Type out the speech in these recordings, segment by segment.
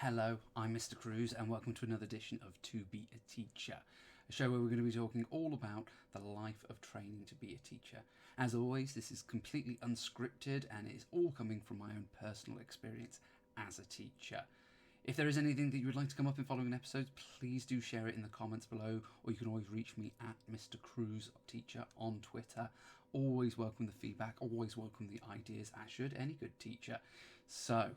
Hello, I'm Mr. Cruz, and welcome to another edition of To Be a Teacher, a show where we're going to be talking all about the life of training to be a teacher. As always, this is completely unscripted and it is all coming from my own personal experience as a teacher. If there is anything that you would like to come up in following episodes, please do share it in the comments below, or you can always reach me at Mr. Cruz Teacher on Twitter. Always welcome the feedback, always welcome the ideas, as should any good teacher. So,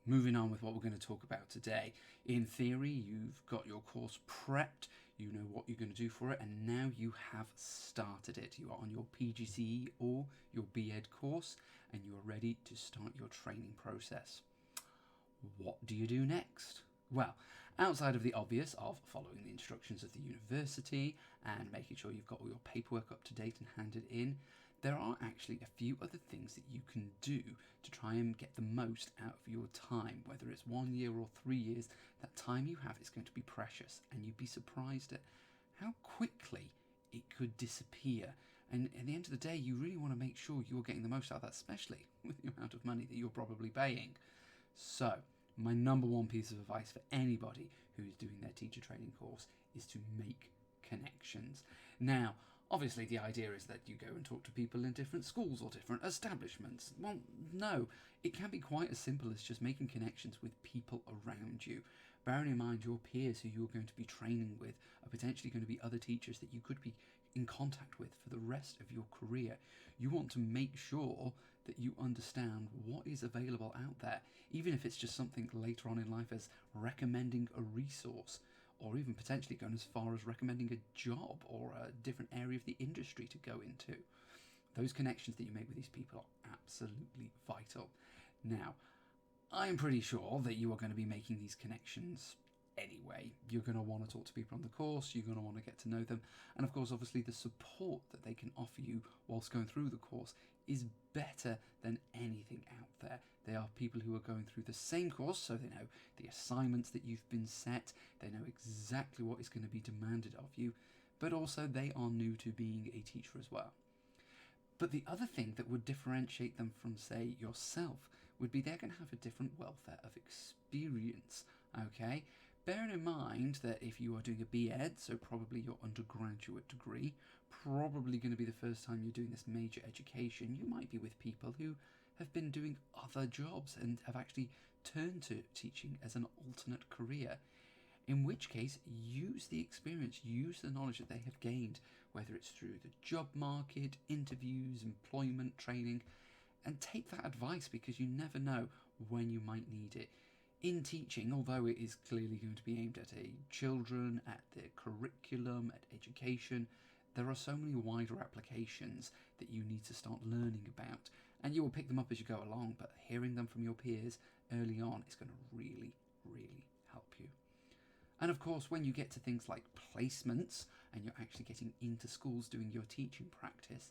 moving on with what we're going to talk about today. In theory, you've got your course prepped, you know what you're going to do for it, and now you have started it. You are on your PGCE or your BEd course, and you are ready to start your training process. What do you do next? Well, outside of the obvious of following the instructions of the university and making sure you've got all your paperwork up to date and handed in, there are actually a few other things that you can do to try and get the most out of your time. Whether it's 1 year or 3 years, that time you have is going to be precious, and you'd be surprised at how quickly it could disappear. And at the end of the day, you really want to make sure you're getting the most out of that, especially with the amount of money that you're probably paying. So, my number one piece of advice for anybody who's doing their teacher training course is to make connections. Now, obviously the idea is that you go and talk to people in different schools or different establishments. Well, no, it can be quite as simple as just making connections with people around you. Bearing in mind your peers who you're going to be training with are potentially going to be other teachers that you could be in contact with for the rest of your career. You want to make sure that you understand what is available out there, even if it's just something later on in life as recommending a resource, or even potentially going as far as recommending a job or a different area of the industry to go into. Those connections that you make with these people are absolutely vital. Now, I'm pretty sure that you are going to be making these connections anyway. You're going to want to talk to people on the course, you're going to want to get to know them, and of course, obviously, the support that they can offer you whilst going through the course is better than anything out there. They are people who are going through the same course, so they know the assignments that you've been set, they know exactly what is going to be demanded of you, but also they are new to being a teacher as well. But the other thing that would differentiate them from, say, yourself would be they're going to have a different welfare of experience, okay? Bearing in mind that if you are doing a BEd, so probably your undergraduate degree, probably going to be the first time you're doing this major education, you might be with people who have been doing other jobs and have actually turned to teaching as an alternate career. In which case, use the experience, use the knowledge that they have gained, whether it's through the job market, interviews, employment training, and take that advice because you never know when you might need it. In teaching, although it is clearly going to be aimed at children, at their curriculum, at education, there are so many wider applications that you need to start learning about, and you will pick them up as you go along, but hearing them from your peers early on is going to really, really help you. And of course, when you get to things like placements and you're actually getting into schools doing your teaching practice,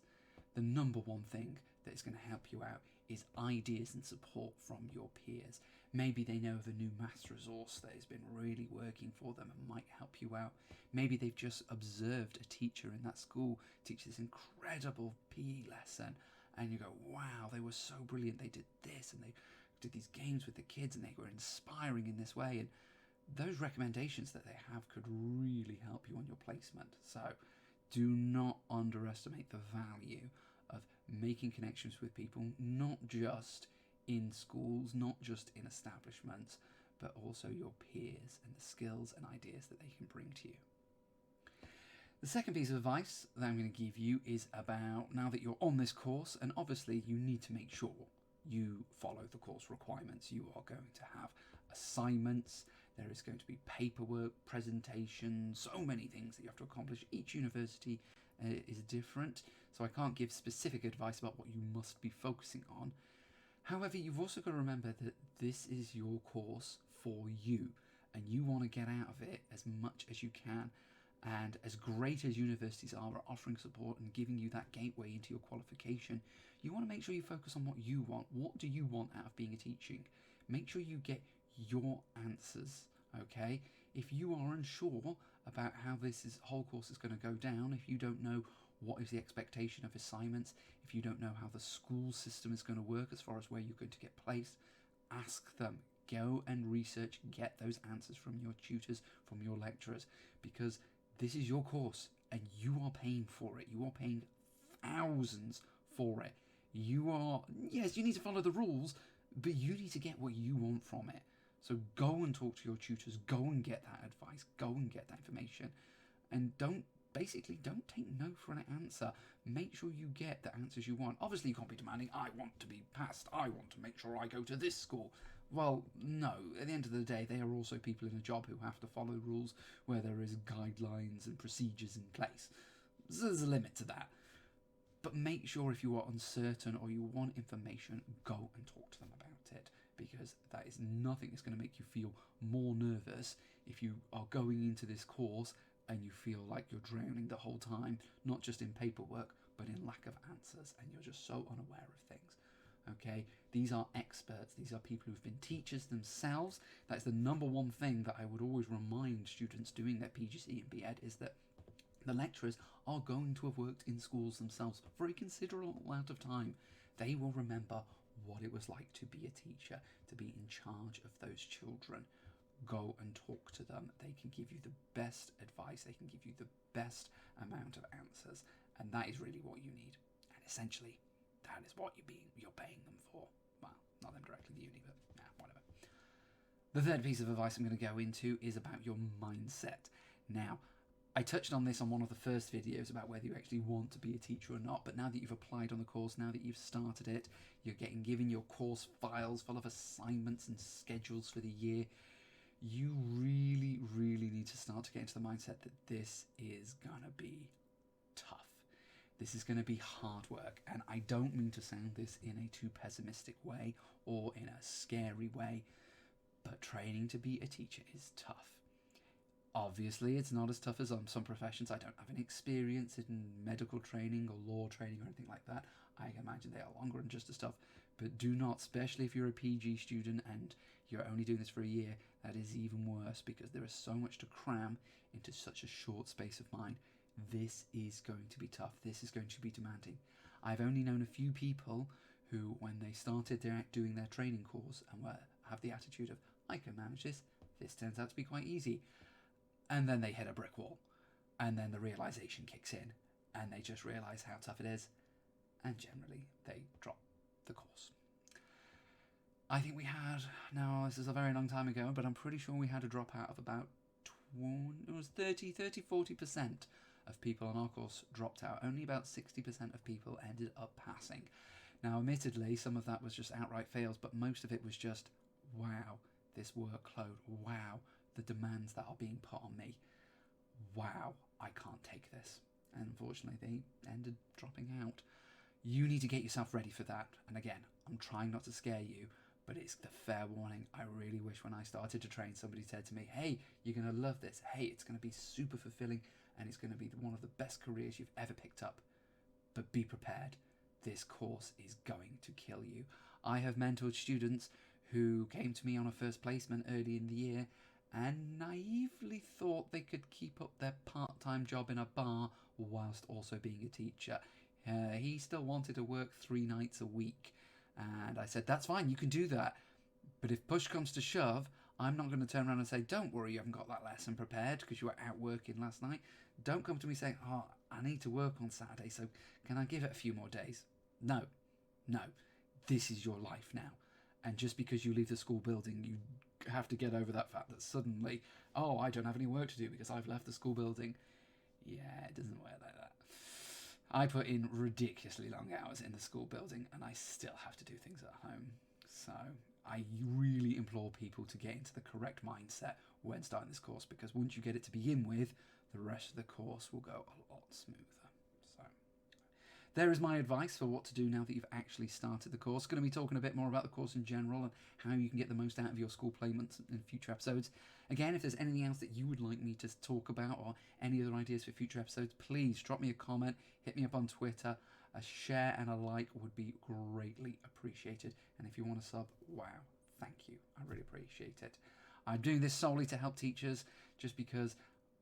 the number one thing that is going to help you out is ideas and support from your peers. Maybe they know of a new maths resource that has been really working for them and might help you out. Maybe they've just observed a teacher in that school teach this incredible PE lesson, and you go, wow, they were so brilliant, they did this, and they did these games with the kids, and they were inspiring in this way, and those recommendations that they have could really help you on your placement. So do not underestimate the value of making connections with people, not just in schools, not just in establishments, but also your peers and the skills and ideas that they can bring to you. The second piece of advice that I'm going to give you is about now that you're on this course, and obviously you need to make sure you follow the course requirements. You are going to have assignments, there is going to be paperwork, presentations, so many things that you have to accomplish. Each university is different, so I can't give specific advice about what you must be focusing on. However, you've also got to remember that this is your course for you, and you want to get out of it as much as you can. And as great as universities are at offering support and giving you that gateway into your qualification, you want to make sure you focus on what you want. What do you want out of being a teaching? Make sure you get your answers, okay? If you are unsure about how whole course is going to go down, if you don't know What is the expectation of assignments? If you don't know how the school system is going to work as far as where you're going to get placed, ask them. Go and research, get those answers from your tutors, from your lecturers, because this is your course and you are paying for it. You are paying thousands for it. Yes, you need to follow the rules, but you need to get what you want from it. So go and talk to your tutors, go and get that advice, go and get that information, and don't take no for an answer. Make sure you get the answers you want. Obviously, you can't be demanding, I want to be passed, I want to make sure I go to this school. Well, no, at the end of the day, they are also people in a job who have to follow rules where there is guidelines and procedures in place. So there's a limit to that. But make sure if you are uncertain or you want information, go and talk to them about it, because that is nothing that's going to make you feel more nervous if you are going into this course and you feel like you're drowning the whole time, not just in paperwork, but in lack of answers, and you're just so unaware of things. Okay, these are experts. These are people who've been teachers themselves. That's the number one thing that I would always remind students doing their PGC and BEd, is that the lecturers are going to have worked in schools themselves for a considerable amount of time. They will remember what it was like to be a teacher, to be in charge of those children. Go and talk to them. They can give you the best advice. They can give you the best amount of answers. And that is really what you need. And essentially, that is what you're paying them for. Well, not them directly, the uni, but whatever. The third piece of advice I'm going to go into is about your mindset. Now, I touched on this on one of the first videos about whether you actually want to be a teacher or not, but now that you've applied on the course, now that you've started it, you're getting given your course files full of assignments and schedules for the year, you really, really need to start to get into the mindset that this is going to be tough. This is going to be hard work, and I don't mean to sound this in a too pessimistic way or in a scary way, but training to be a teacher is tough. Obviously, it's not as tough as some professions. I don't have any experience in medical training or law training or anything like that. I imagine they are longer and just as tough, but do not, especially if you're a PG student and you're only doing this for a year, that is even worse, because there is so much to cram into such a short space of time. This is going to be tough. This is going to be demanding. I've only known a few people who, when they started doing their training course and have the attitude of, I can manage this turns out to be quite easy. And then they hit a brick wall. And then the realization kicks in. And they just realize how tough it is. And generally, they drop the course. I think we had, now this is a very long time ago, but I'm pretty sure we had a dropout of about 40% of people on our course dropped out. Only about 60% of people ended up passing. Now, admittedly, some of that was just outright fails, but most of it was just, wow, this workload, wow, the demands that are being put on me, wow, I can't take this. And unfortunately, they ended dropping out. You need to get yourself ready for that. And again, I'm trying not to scare you, but it's the fair warning. I really wish when I started to train, somebody said to me, hey, you're going to love this. Hey, it's going to be super fulfilling, and it's going to be one of the best careers you've ever picked up. But be prepared. This course is going to kill you. I have mentored students who came to me on a first placement early in the year and naively thought they could keep up their part-time job in a bar whilst also being a teacher. He still wanted to work 3 nights a week. And I said, that's fine, you can do that. But if push comes to shove, I'm not going to turn around and say, don't worry, you haven't got that lesson prepared because you were out working last night. Don't come to me saying, oh, I need to work on Saturday, so can I give it a few more days? No. This is your life now. And just because you leave the school building, you have to get over that fact that suddenly, oh, I don't have any work to do because I've left the school building. Yeah, it doesn't work like that. I put in ridiculously long hours in the school building and I still have to do things at home. So I really implore people to get into the correct mindset when starting this course, because once you get it to begin with, the rest of the course will go a lot smoother. So there is my advice for what to do now that you've actually started the course. Going to be talking a bit more about the course in general and how you can get the most out of your school placements in future episodes. Again, if there's anything else that you would like me to talk about or any other ideas for future episodes, please drop me a comment, hit me up on Twitter. A share and a like would be greatly appreciated. And if you want to sub, wow, thank you. I really appreciate it. I'm doing this solely to help teachers, just because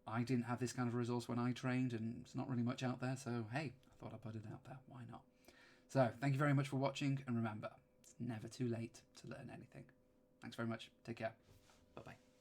I didn't have this kind of resource when I trained, and it's not really much out there, so hey, I thought I'd put it out there. Why not? So, thank you very much for watching, and remember, it's never too late to learn anything. Thanks very much. Take care. Bye-bye.